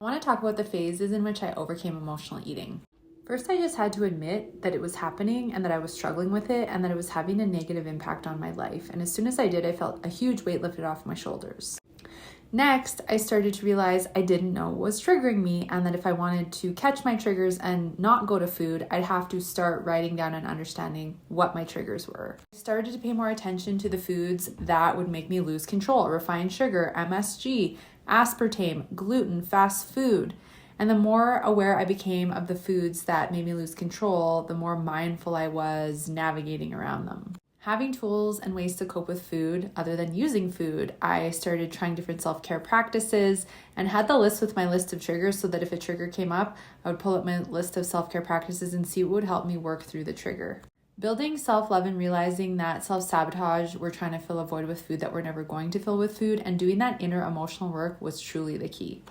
want to talk about the phases in which I overcame emotional eating. First, I just had to admit that it was happening and that I was struggling with it and that it was having a negative impact on my life. And as soon as I did, I felt a huge weight lifted off my shoulders. Next, I started to realize I didn't know what was triggering me and that if I wanted to catch my triggers and not go to food, I'd have to start writing down and understanding what my triggers were. I started to pay more attention to the foods that would make me lose control: refined sugar, MSG, aspartame, gluten, fast food. And the more aware I became of the foods that made me lose control, the more mindful I was navigating around them. Having tools and ways to cope with food other than using food, I started trying different self-care practices and had the list with my list of triggers so that if a trigger came up, I would pull up my list of self-care practices and see what would help me work through the trigger. Building self-love and realizing that self-sabotage, we're trying to fill a void with food that we're never going to fill with food, and doing that inner emotional work was truly the key.